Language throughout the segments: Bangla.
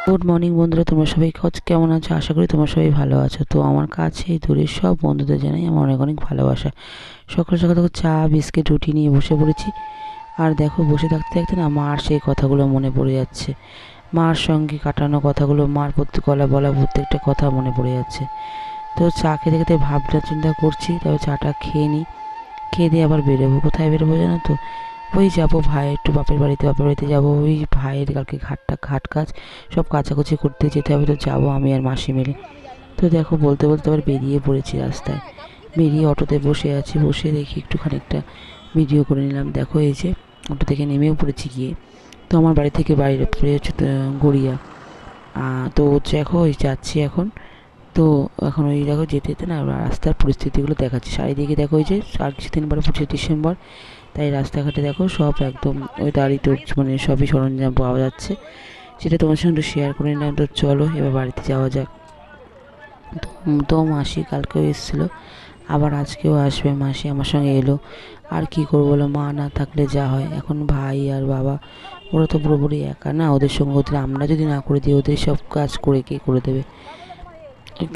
গুড মর্নিং বন্ধুরা, তোমরা সবাই কেমন আছো? আশা করি তোমরা সবাই ভালো আছো। তো আমার কাছে দূরের সব বন্ধুদের জানাই আমার অনেক অনেক ভালোবাসা। সকাল সকাল দেখো চা বিস্কিট রুটি নিয়ে বসে পড়েছি। আর দেখো বসে থাকতে থাকতে না মার সেই কথাগুলো মনে পড়ে যাচ্ছে। মার সঙ্গে কাটানো কথাগুলো, মার গলা বলা প্রত্যেকটা কথা মনে পড়ে যাচ্ছে। তো চা খেতে খেতে ভাবনা চিন্তা করছি, তবে চাটা খেয়ে নিই। খেয়ে দিয়ে আবার বেরোবো। কোথায় বেরোবো জানো তো? ওই যাবো ভাই একটু বাপের বাড়িতে যাবো। ওই ভাইয়ের কালকে ঘাট কাজ সব কাচাকুচি করতে যেতে হবে, তো যাবো আমি আর মাসি মিলে। তো দেখো বলতে বলতে আবার বেরিয়ে পড়েছি রাস্তায়। বেরিয়ে অটোতে বসে আছি, বসে দেখি একটু খানিকটা ভিডিও করে নিলাম। দেখো এই যে অটো থেকে নেমেও পড়েছি গিয়ে। তো আমার বাড়ি থেকে বাইরে পড়ে হচ্ছে গড়িয়া। তো দেখো ওই যাচ্ছি এখন। তো এখন ওই দেখো যেতে যেতে না রাস্তার পরিস্থিতিগুলো দেখাচ্ছি। চারিদিকে দেখো ওই যে আর কিছুদিন পরে 25 ডিসেম্বর, তাই রাস্তাঘাটে দেখো সব একদম ওই দাড়ি তো মানে সবই সরঞ্জাম পাওয়া যাচ্ছে। সেটা তোমার সঙ্গে একটু শেয়ার করে নিলাম। তো চলো এবার বাড়িতে যাওয়া যাক। তো তো মাসি কালকেও এসেছিলো, আবার আজকেও আসবে। মাসি আমার সঙ্গে এলো। আর কি করবো বলো, মা না থাকলে যা হয়। এখন ভাই আর বাবা ওরা তো পুরোপুরি একা না, ওদের সঙ্গে ওদের আমরা যদি না করে দিই ওদের সব কাজ করে কে করে দেবে?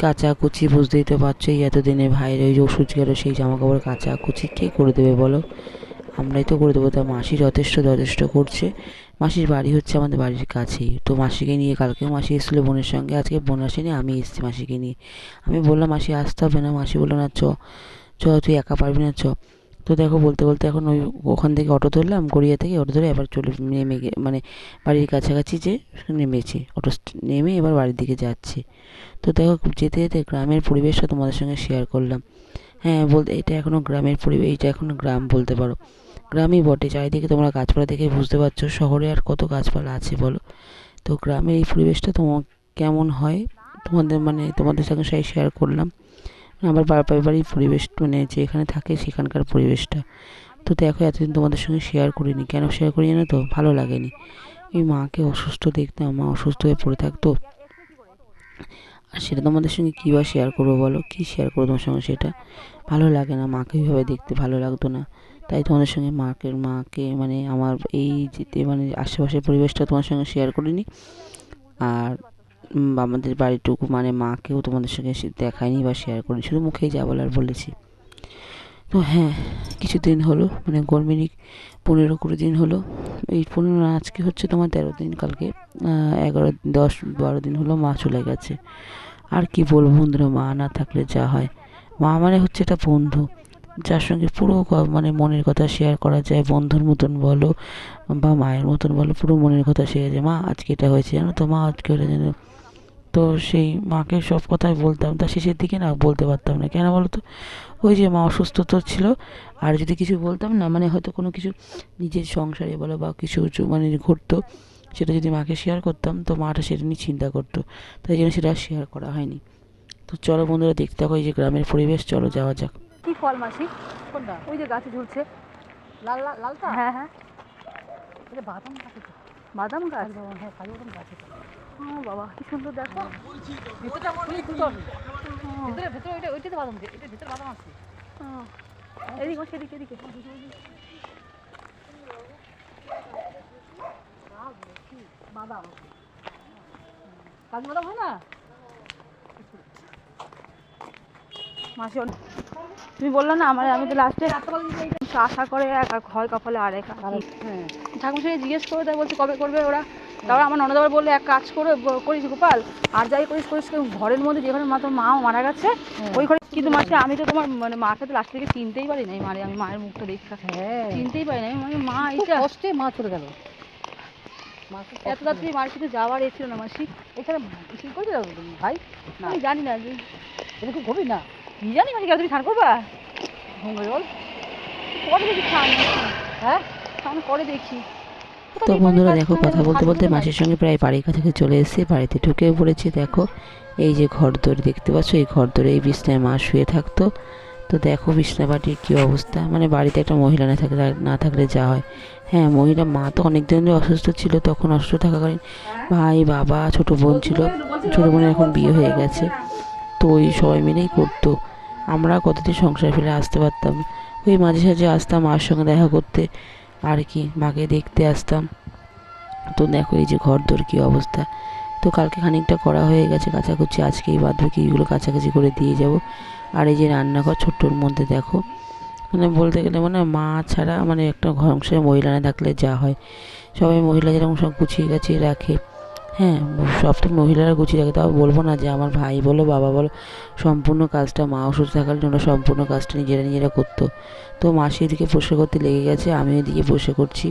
কাচাকুচি বুঝতেই তো পারছো, এই এতদিনে ভাইয়ের ওই যে ওষুধ গেলো সেই জামা কাপড় কাচাকুচি কে করে দেবে বলো? আমরাই তো করে দেবো। তা মাসি যথেষ্ট যথেষ্ট করছে। মাসির বাড়ি হচ্ছে আমাদের বাড়ির কাছেই। তো মাসিকে নিয়ে কালকেও মাসি এসেছিলো বোনের সঙ্গে, আজকে বোন আসেনি, আমি এসেছি মাসিকে নিয়ে। আমি বললাম মাসি আসতে হবে না, মাসি বললো না চ চ, তুই একা পারবি না চ। তো দেখো বলতে বলতে এখন ওই ওখান থেকে অটো ধরলাম, গড়িয়া থেকে অটো ধরে এবার চলে নেমে মানে বাড়ির কাছাকাছি যে নেমেছি, নেমে এবার বাড়ির দিকে যাচ্ছি। তো দেখো যেতে যেতে গ্রামের পরিবেশটা তোমাদের সঙ্গে শেয়ার করলাম। হ্যাঁ বলতে এটা এখনও গ্রামের পরিবেশ, এটা এখনও গ্রাম বলতে পারো। গ্রামই বটে, চারিদিকে তোমরা গাছপালা দেখে বুঝতে পারছো শহরে আর কত গাছপালা আছে বলো? তো গ্রামের এই পরিবেশটা তোমার কেমন হয় তোমাদের মানে তোমাদের সঙ্গে শেয়ার করলাম। আমার বাপের বাড়ির পরিবেশ মানে যে এখানে থাকে সেখানকার পরিবেশটা। তো দেখো এতদিন তোমাদের সঙ্গে শেয়ার করিনি, কেন শেয়ার করি জানো তো? ভালো লাগেনি। এই মাকে অসুস্থ দেখতাম, মা অসুস্থ হয়ে পড়ে থাকতো। আর সেটা তোমাদের সঙ্গে কী বা শেয়ার করবো বলো, কী শেয়ার করবো তোমার সঙ্গে? সেটা ভালো লাগে না, মাকে ওইভাবে দেখতে ভালো লাগতো না। তাই তোমাদের সঙ্গে মাকে মানে আমার এই যেতে মানে আশেপাশের পরিবেশটা তোমার সঙ্গে শেয়ার করিনি। আর আমাদের বাড়িটুকু মানে মাকেও তোমাদের সঙ্গে দেখাইনি বা শেয়ার করিনি, শুধু মুখেই যা বলার বলেছি। তো হ্যাঁ, কিছুদিন হলো মানে গরমিনি 15-20 দিন হলো। এই 15 না, আজকে হচ্ছে তোমার 13 দিন, কালকে 11-10-12 দিন হলো মা চলে গেছে। আর কি বলবো বন্ধুরা, মা না থাকলে যা হয়। মা মানে হচ্ছে একটা বন্ধু, যার সঙ্গে পুরো মানে মনের কথা শেয়ার করা যায়। বন্ধুর মতন বলো বা মায়ের মতন বলো, পুরো মনের কথা শেয়ার যায়। মা আজকে এটা হয়েছে জানো তো, মা আজকে ওটা জানো। তো সেই মাকে সব কথাই বলতাম, তা শেষের দিকে না বলতে পারতাম না, কেন বলো তো? ওই যে মা অসুস্থ তো ছিল। আর যদি কিছু বলতাম না মানে হয়তো কোনো কিছু নিজের সংসারে বলো বা কিছু মানে ঘটতো, সেটা যদি মাকে শেয়ার করতাম তো মাটা সেটা নিয়ে চিন্তা করতো। তাই জন্য সেটা শেয়ার করা হয়নি। তো চলো বন্ধুরা দেখতে থাকো এই যে গ্রামের পরিবেশ, চলো যাওয়া যাক। কি ফল মাসি? কোনটা? ওই যে গাছে ঝুলছে। লাল লাল লালটা? হ্যাঁ হ্যাঁ। এটা বাদাম গাছ। বাদাম গাছ? হ্যাঁ, কাজু বাদাম গাছ এটা। ও বাবা কি সুন্দর দেখো। ভিতরটা খুলে তুলতে হবে। ভিতরে ভিতরে ওইটাতে বাদাম আছে। এটা ভিতরে বাদাম আছে। এদিকে সেদিকে এদিকে। বাদাম। কাজু বাদাম হয় না? মাসি তুমি বললো না আমার, আমি তো লাস্টে আশা করে এক হয় কপালে আর এক। ঠাকুর সঙ্গে জিজ্ঞেস করে তাই বলছে কবে করবে ওরা। তারপর আমার ননদ আবার বললো এক কাজ করে করিস গোপাল, আর যাই করিস করিস ঘরের মধ্যে যেখানে তোমার মা মারা গেছে ওই ঘরে। কিন্তু মাসে আমি তো তোমার মানে মাকে তো লাস্ট থেকে চিনতেই পারি নাই, মানে আমি মায়ের মুখটা দেখতে চিনতেই পারি না। মানে মা এইটা কষ্টে মা চলে গেল। এত রাত্রি মার সাথে যাওয়ার এ ছিল না মাসি। এখানে ঠিক করে ভাই আমি জানি না যে এটা খুব গভীর না, কি জানি মাসি তুমি স্নান করবা জল পরে দেখি স্নান। হ্যাঁ স্নান করে দেখি। তো বন্ধুরা দেখো কথা বলতে বলতে মাসির সঙ্গে প্রায় বাড়ির কাছাকাছি চলে এসেছি, বাড়িতে ঢুকেও পড়েছি। দেখো এই যে ঘরদোর দেখতে পাচ্ছ, এই ঘরদোরে এই বিছনায় মা শুয়ে থাকতো। তো দেখো বিছনাবাটির কী অবস্থা, মানে বাড়িতে একটা মহিলা না থাকলে যা হয়। হ্যাঁ মহিলা মা তো অনেক দিন ধরে অসুস্থ ছিল, তখন অসুস্থ থাকাকালীন ভাই বাবা ছোটো বোন ছিল, ছোটো বোনের এখন বিয়ে হয়ে গেছে। তো ওই সবাই মিলেই করতো। আমরা কতদিন সংসার ফেলে আসতে পারতাম, ওই মাঝে সাঝে আসতাম মার সঙ্গে দেখা করতে আর কি, মাকে দেখতে আসতাম। তো দেখো এই যে ঘরদোর কী অবস্থা। তো তো কালকে খানিকটা করা হয়ে গেছে কাচাকুচি, আজকে এই বাদ বাকি এইগুলো কাছাকাছি করে দিয়ে যাব। আর এই যে রান্নাঘর ছোট্টর মধ্যে দেখো, মানে বলতে গেলে মানে মা ছাড়া মানে একটা সংসারে মহিলা না থাকলে যা হয়, সবাই মহিলা যেরকম সব গুছিয়ে গাছিয়ে রাখে, হ্যাঁ সব তো মহিলারা গুছিয়ে রাখে। তাও বলবো না যে আমার ভাই বলো বাবা বলো সম্পূর্ণ কাজটা মা ওষুধ থাকার জন্য সম্পূর্ণ কাজটা নিজেরা করতো। তো মাসি এদিকে পরিষ্কার করতে লেগে গেছে, আমি এদিকে বসে করছি।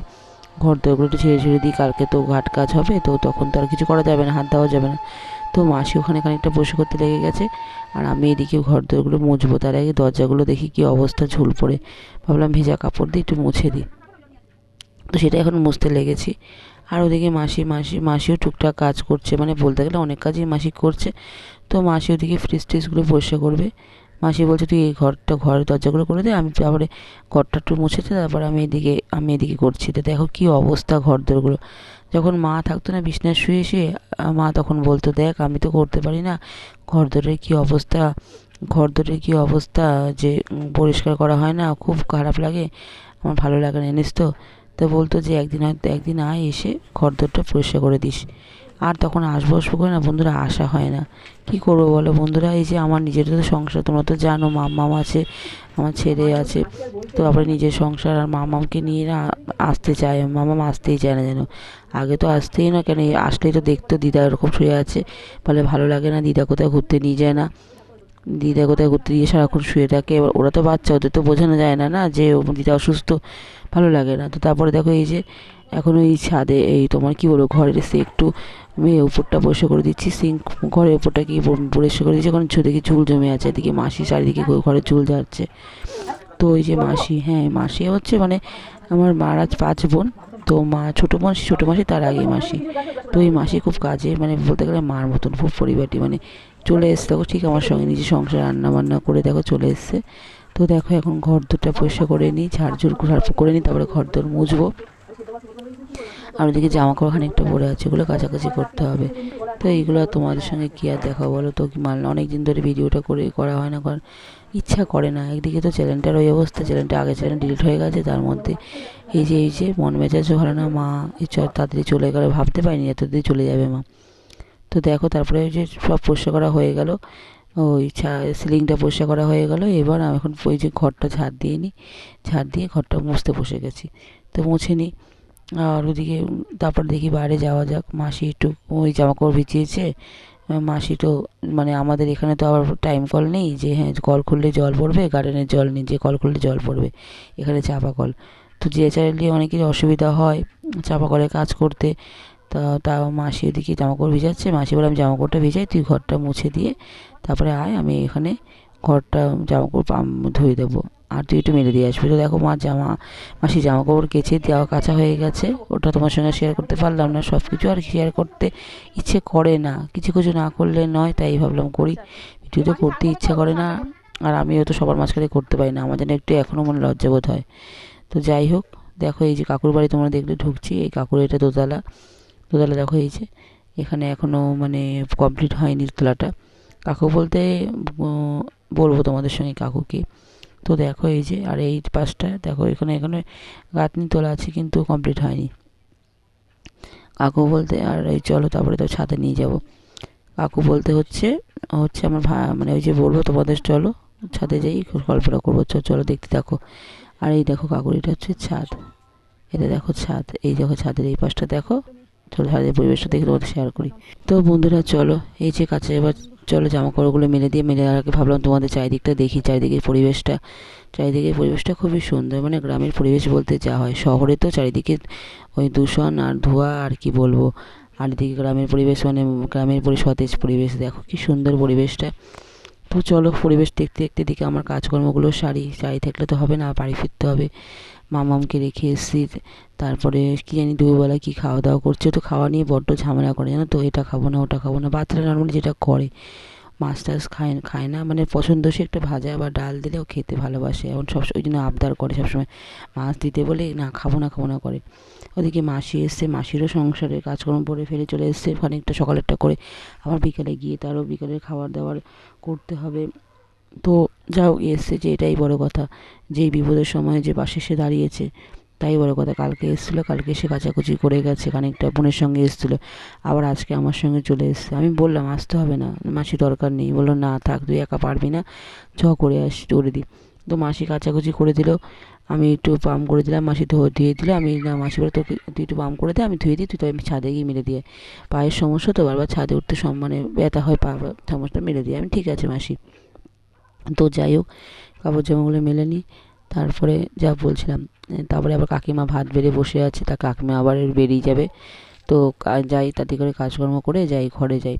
ঘর দরগুলো একটু ছেড়ে দিই, কালকে তো ঘাট কাজ হবে, তো তখন তো আর কিছু করা যাবে না, হাত দেওয়া যাবে না। তো মাসি ওখানে খানিকটা বসে করতে লেগে গেছে, আর আমি এদিকে ঘর দরগুলো মুছবো। তার আগে দরজাগুলো দেখি কি অবস্থা, ঝুল পড়ে। ভাবলাম ভেজা কাপড় দিয়ে একটু মুছে দিই, তো সেটা এখন মুছতে লেগেছি। আর ওদিকে মাসিও টুকটাক কাজ করছে, মানে বলতে গেলে অনেক কাজই মাসি করছে। তো মাসি ওদিকে ফ্রিজ ট্রিজগুলো পরিষ্কার করবে। মাসি বলছে তুই এই ঘরের দরজাগুলো করে দে, আমি তারপরে ঘরটা একটু মুছেছে, তারপরে আমি এদিকে করছি। তো দেখো কি অবস্থা ঘর দরগুলো। যখন মা থাকতো না বিছনায় শুয়ে শুয়ে, মা তখন বলতো দেখ আমি তো করতে পারি না, ঘর দরের কি অবস্থা যে পরিষ্কার করা হয় না, খুব খারাপ লাগে, আমার ভালো লাগে না জানিস তো। তো বলতো যে একদিন আয় এসে ঘরদোরটা পরিষ্কার করে দিস। আর তখন আসবো করে না বন্ধুরা, আসা হয় না। কি করবো বলো বন্ধুরা, এই যে আমার নিজের তো সংসার, তোমরা তো জানো মাম্মাম আছে, আমার ছেলে আছে, তো আবার নিজের সংসার, আর মামামকে নিয়ে না আসতে চায়, মামাম আসতেই চায় না যেন। আগে তো আসতেই না, কেন আসলেই তো দেখতো দিদা এরকম শুয়ে আছে, বলে ভালো লাগে না, দিদা কোথাও ঘুরতে নিয়ে যায় না, দিদা কোথায় ঘুরতে গিয়ে সারাক্ষণ শুয়ে থাকে। এবার ওরা তো বাচ্চা, ওদের তো বোঝানো যায় না না যে দিদা অসুস্থ, ভালো লাগে না। তো তারপরে দেখো এই যে এখন ওই ছাদে এই তোমার কি বলবো ঘরের এসে একটু আমি উপরটা পরিষ্কার করে দিচ্ছি, সিঙ্ক ঘরের উপরটা কি পরিষ্কার করে দিচ্ছি, কারণ দেখি চুল জমে আছে, এদিকে মাসি চারিদিকে ঘরে চুল যাচ্ছে। তো ওই যে মাসি হচ্ছে মানে আমার মারা 5 বোন, তো মা ছোটো মাসি তার আগে মাসি। তো এই মাসি খুব কাজে, মানে বলতে গেলে মার মতন খুব পরিপাটি, মানে চলে এসছে দেখো ঠিক আমার সঙ্গে, নিজের সংসার রান্না বান্না করে দেখো চলে এসছে। তো দেখো এখন ঘর দুটা পরিষ্কার করে নিই, ঝাড়ঝুড় করে নিই, তারপরে ঘর দোর মুছবো। আর ওদিকে জামা কাপড় খানিকটা পরে আছে, ওগুলো কাছাকাছি করতে হবে। তো এইগুলো তোমাদের সঙ্গে কী আর দেখা বলো, তো কি মানলাম অনেক দিন ধরে ভিডিওটা করা হয় না, কারণ ইচ্ছা করে না। একদিকে তো চ্যানেলটার ওই অবস্থা, আগের চ্যানেল ডিলিট হয়ে গেছে, তার মধ্যে এই যে মন মেজাজও ভালো না, মা এই তাড়াতাড়ি চলে গেলে ভাবতে পারিনি এতদিন চলে যাবে মা। তো দেখো তারপরে ওই যে সব পরিষ্কার করা হয়ে গেল, ওই সিলিংটা পরিষ্কার করা হয়ে গেল। এবার আমি এখন ওই যে ঘরটা ঝাড় দিয়ে ঘরটা মুছতে বসে গেছি। তো মুছে নিই, আর ওদিকে তারপর দেখি বাইরে যাওয়া যাক। মাসি একটু ওই জামাকাপড় ভিজিয়েছে। মাসি তো মানে আমাদের এখানে তো আবার টাইম কল নেই যে হ্যাঁ কল খুললে জল পড়বে, গার্ডেনের জল নেই যে কল খুললে জল পড়বে, এখানে চাপা কল। তো যে চাইলে অনেকের অসুবিধা হয় চাপা কলে কাজ করতে। তাও মাসি ওদিকে জামাকাপড় ভিজাচ্ছে, মাসি বলে আমি জামাকাপড়টা ভিজাই, তুই ঘরটা মুছে দিয়ে তারপরে আয়, আমি এখানে ঘরটা জামাকাপড় ধুয়ে দেবো, আর তুই একটু মেলে দিয়ে আসবি। তো দেখো মাসি জামাকাপড় কেচে দেওয়া কাঁচা হয়ে গেছে, ওটা তোমার সঙ্গে শেয়ার করতে পারলাম না, সব কিছু আর শেয়ার করতে ইচ্ছে করে না, কিছু কিছু না করলে নয়, তাই ভাবলাম করি। ভিডিও তো করতে ইচ্ছে করে না, আর আমিও তো সবার মাঝখানে করতে পারি না, আমার যেন একটু এখনও মনে লজ্জাবোধ হয়। তো যাই হোক, দেখো এই যে কাকুর বাড়ি তোমরা দেখলে ঢুকছি, এই কাকুর এটা দোতলা দেখো, এই যে এখানে এখনও মানে কমপ্লিট হয়নি দোতলাটা। কাকু বলতে বলবো তোমাদের সঙ্গে কাকু কি। তো দেখো এই যে, আর এই পাশটা দেখো এখানে গাঁথনি তোলা আছে কিন্তু কমপ্লিট হয়নি। কাকু বলতে আর এই চলো তারপরে তো ছাদে নিয়ে যাব। কাকু বলতে হচ্ছে আমার মানে ওই যে বলবো তোমাদের চলো ছাদে যাই গল্পটা করবো, চলো দেখতে থাকো। আর এই দেখো কাকুর এটা হচ্ছে ছাদ, এটা দেখো ছাদ, এই দেখো ছাদের এই পাশটা দেখো। চলো ছাদের পরিবেশটা দেখে তোমাদের শেয়ার করি। তো বন্ধুরা চলো এই যে কাছে এবার চলো জামা কাপড়গুলো মেলে আর আগে ভাবলাম তোমাদের চারিদিকটা দেখি, চারিদিকের পরিবেশটা খুবই সুন্দর, মানে গ্রামের পরিবেশ বলতে যা হয়, শহরে তো চারিদিকে ওই দূষণ আর ধোঁয়া আর কি বলবো, আর এদিকে গ্রামের পরিবেশ মানে সতেজ পরিবেশ, দেখো কি সুন্দর পরিবেশটা। তো চলো পরিবেশ দেখতে দেখতে দিকে আমার কাজকর্মগুলো সারি থাকলে তো হবে না, বাড়ি ফিরতে হবে। মামামকে রেখে এসেছি, তারপরে কি জানি দুপুরবেলা কি খাওয়া দাওয়া করছে, তো খাওয়া নিয়ে বড্ড ঝামেলা করে জানো তো, এটা খাবো না ওটা খাবো না, বাচ্চারা নর্মালি যেটা করে, মাছ টাছ খায় না, মানে পছন্দসই একটা ভাজা বা ডাল দিলেও খেতে ভালোবাসে, এখন ওই জন্য আবদার করে সবসময় মাছ দিতে বলে না খাবো না করে। ওদিকে মাসি এসছে, মাসিরও সংসারে কাজকর্ম পরে ফেলে চলে এসছে, খানিকটা সকালেরটা করে আবার বিকালে গিয়ে তারও বিকালের খাবার দাবার করতে হবে। তো যাও এসছে যে এটাই বড় কথা, যেই বিপদের সময় যে পাশে এসে দাঁড়িয়েছে, তাই বড় কথা, কালকে এসেছিলো, কালকে এসে কাচাকুচি করে গেছে, খানিকটা বোনের সঙ্গে এসেছিলো, আবার আজকে আমার সঙ্গে চলে এসেছে। আমি বললাম আসতে হবে না মাসি, দরকার নেই। বললো না থাক, তুই একা পারবি না, করে করে দিই। তো মাসি কাচাকুচি করে দিল, আমি একটু পাম্প করে দিলাম, মাসি ধুয়ে দিল। আমি না মাসি বলে তোকে, তুই একটু পাম্প করে দে, আমি ধুয়ে দিই, তুই তো আমি ছাদে গিয়ে মেরে দিয়ে, পায়ের সমস্যা তো বারবার ছাদে উঠতে মানে ব্যথা হয়, পা সমস্যা মেরে দিই। আমি ঠিক আছে মাসি। তো যাই হোক, কাপড় জামাগুলো মেলে নিই। তারপরে যা বলছিলাম, তারপরে আবার কাকিমা ভাত বেড়ে বসে আছে, তা কাকিমা আবার বেরিয়ে যাবে। তো যাই তাড়াতাড়ি করে কাজকর্ম করে যাই, ঘরে যাই।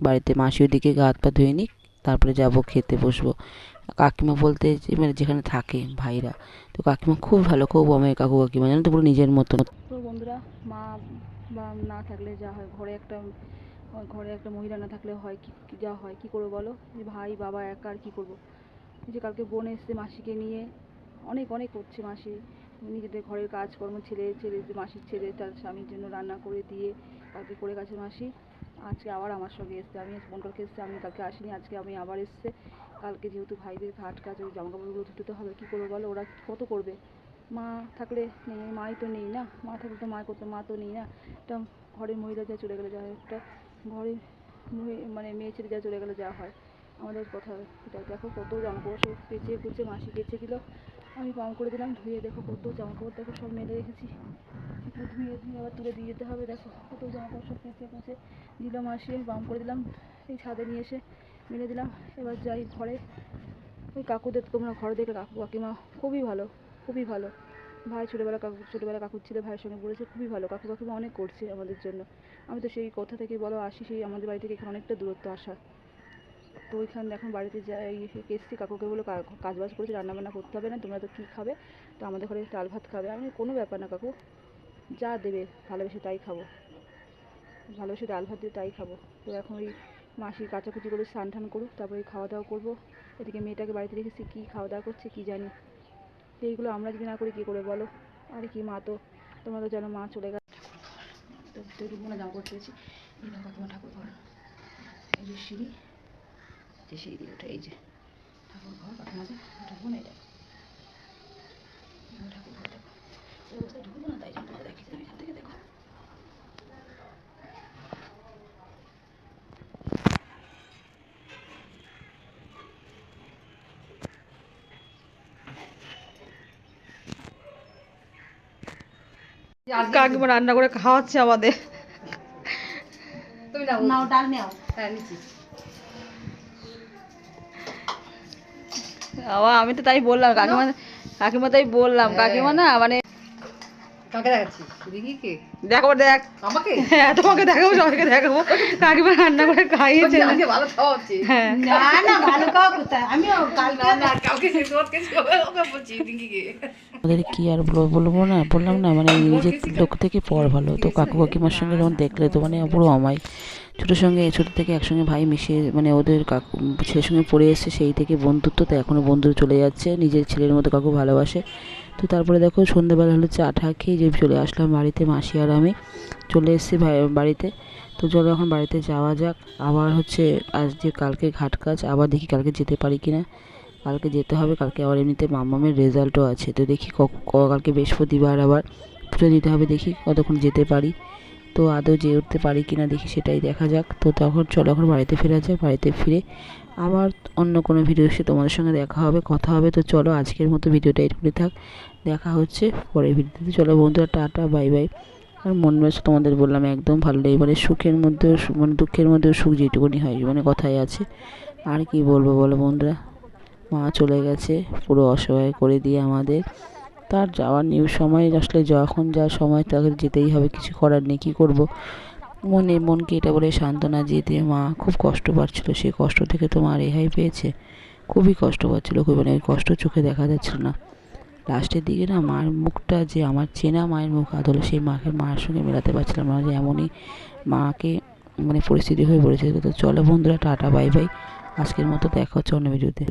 বাড়িতে মাসি ওদিকে গা হাত পা ধুয়ে নিক, তারপরে যাব খেতে বসবো। কাকিমা বলতে মানে যেখানে থাকে ভাইরা, তো কাকিমা খুব ভালো, খুব অমেয় কাকু কাকিমা, জানো তো পুরো নিজের মতো। তো বন্ধুরা, মা বা না থাকলে যা হয়, ঘরে একটা মহিলা না থাকলে হয় কি যা হয়, কি করবো বলো? যে ভাই বাবা একা, আর কী করবো? যে কালকে বোন এসছে মাসিকে নিয়ে, অনেক অনেক করছে মাসি, নিজেদের ঘরের কাজকর্ম ছেলে মাসির ছেলে তার স্বামীর জন্য রান্না করে দিয়ে কালকে করে গেছে মাসি। আজকে আবার আমার সঙ্গে এসছে, আমি ফোন কালকে এসছে, আমি কালকে আসিনি, আজকে আমি আবার এসছে। কালকে যেহেতু ভাইদের ঘাট কাজ, ওই জামা কাপড়গুলো ধুতে হবে, কী করবো বলো? ওরা কত করবে? মা থাকলে নেই, মাই তো নেই না, মা থাকলে তো মা করতো, মা তো নেই না। একটা ঘরের মহিলা যা চলে গেলে যা হয়, একটা ঘরের মানে মেয়ে ছেলে যা চলে গেলে যা হয়, আমাদের কথা এটা। দেখো কত জামাকাপড় সব কেচে কুচে মাসি কেচে দিল, আমি পাম করে দিলাম ধুয়ে। দেখো কত জামাকাপড়, দেখো সব মেলে রেখেছি, এগুলো ধুয়ে আবার তুলে দিয়ে যেতে হবে। দেখো কত জামাকাপড় সব কেচে কুচে দিল মাসি, আমি পাম করে দিলাম, এই ছাদে নিয়ে এসে মেলে দিলাম। এবার যাই ঘরে। ওই কাকুদের তোমরা ঘরে দেখলে, কাকু কাকিমা খুবই ভালো, খুবই ভালো। ভাই ছোটোবেলা কাকুর ছেলে ভাইয়ের সঙ্গে পড়েছে, খুবই ভালো। কাকু কাকিমা অনেক করছে আমাদের জন্য। আমি তো সেই কোথা থেকে বলো আসি, সেই আমাদের বাড়ি থেকে এখানে অনেকটা দূরত্ব আসা। তো ওইখানে এখন বাড়িতে যাই, এসছি, কাকুকে বলে কাজবাজ করেছে, রান্নাবান্না করতে হবে না, তোমরা তো কী খাবে, তো আমাদের ঘরে ডাল ভাত খাবে। আমি কোনো ব্যাপার না কাকু, যা দেবে ভালোবেসে তাই খাবো, ভালোবেসে ডাল ভাত দিয়ে তাই খাবো। তো এখন ওই মাসি কাচাকুচি করে স্নান টান করুক, তারপরে খাওয়া দাওয়া করবো। এদিকে মেয়েটাকে বাড়িতে রেখেছি, কী খাওয়া দাওয়া করছে কী জানি। এইগুলো আমরা যদি না করি কী করে বলো? আর কি, মা তো তোমরা তো জানো, মা চলে গেছে। তো তৈরি মনে জামা করতে পেরেছি, এই দেখো তোমার ঠাকুর ঘর, এই যে সিঁড়ি, যে সিঁড়ি দিয়ে ওঠে, এই যে ঠাকুর ঘর, কাকিমাদের ঠাকুর নেই, দেখো ঠাকুর ঘর। দেখো এই অবস্থায় ঢুকবো না, তাই জন্য তোমাকে দেখিয়েছি আমি এখান থেকে। দেখো কাকিমা রান্না করে খাওয়াচ্ছে আমাদের। তুমি নাও ডাল নাও। হ্যাঁ নিচ্ছি। আমি তো তাই বললাম কাকিমা তাই বললাম, কাকিমা না মানে কাকে দেখাচ্ছি? দেখি কে? দেখো, দেখ আমাকে? হ্যাঁ তোমাকে দেখাবো, সবাইকে দেখাবো, কাকিমা রান্না করে খাইয়েছে। আজকে ভালো খাওয়া হচ্ছে। হ্যাঁ না না, ভালো খাওয়া কোথায়, আমিও কালকে না না, কাউকে ওকে বলছি দেখি কে। ওদের কি আর বলবো না, বললাম না মানে নিজের লোক থেকে পর ভালো। তো কাকু কাকিমার সঙ্গে যখন দেখলে তো মানে পুরো অমায়, ছোটো থেকে একসঙ্গে ভাই মিশে, মানে ওদের কাকু ছেলের সঙ্গে পড়ে এসছে, সেই থেকে বন্ধুত্ব, তো এখনও বন্ধু চলে যাচ্ছে, নিজের ছেলের মতো কাকু ভালোবাসে। তো তারপরে দেখো সন্ধ্যেবেলা হলো, চা ঠা খেয়ে যে চলে আসলাম বাড়িতে, মাসি আর আমি চলে এসেছি বাড়িতে। তো চলো এখন বাড়িতে যাওয়া যাক। আবার হচ্ছে আজ যে কালকে ঘাট কাজ, আবার দেখি কালকে যেতে পারি কি না। কালকে যেতে হবে, কালকে আবার এমনিতে মামামের রেজাল্টও আছে, তো দেখি কালকে বৃহস্পতিবার আবার পুজো দিতে হবে, দেখি কতক্ষণ যেতে পারি। তো আদৌ যেয়ে উঠতে পারি কি না দেখি, সেটাই দেখা যাক। তো তখন চলো এখন বাড়িতে ফেরা যায়, বাড়িতে ফিরে আবার অন্য কোনো ভিডিও এসে তোমাদের সঙ্গে দেখা হবে, কথা হবে। তো চলো আজকের মতো ভিডিওটা এটুকুনি থাক, দেখা হচ্ছে পরের ভিডিওতে। চলো বন্ধুরা, টাটা বাই বাই। আর মন মেজাজ তোমাদের বললাম একদম ভালো নেই, মানে সুখের মধ্যেও মানে দুঃখের মধ্যেও সুখ যেটুকুনি হয়, মানে কথাই আছে। আর কি বলবো বলো বন্ধুরা, মা চলে গেছে পুরো অসহায় করে দিয়ে আমাদের। তার যাওয়ার সময় আসলে যখন যা সময় তাকে যেতেই হবে, কিছু করার নেই, কী করবো। মনকে এটা বলে সান্ত্বনা দিয়ে মা খুব কষ্ট পাচ্ছিল, সেই কষ্ট থেকে তো মা রেহাই পেয়েছে। খুবই কষ্ট পাচ্ছিলো, খুবই, মানে ওই কষ্ট চোখে দেখা যাচ্ছিল না। লাস্টের দিকে না মার মুখটা, যে আমার চেনা মায়ের মুখ আদলে, সেই মায়ের সঙ্গে মেলাতে পারছিলাম না, যে এমনই মাকে মানে পরিস্থিতি হয়ে পড়েছে। তো চলো বন্ধুরা, টাটা বাই বাই। আজকের মতো দেখা হচ্ছে অন্য ভিডিওতে।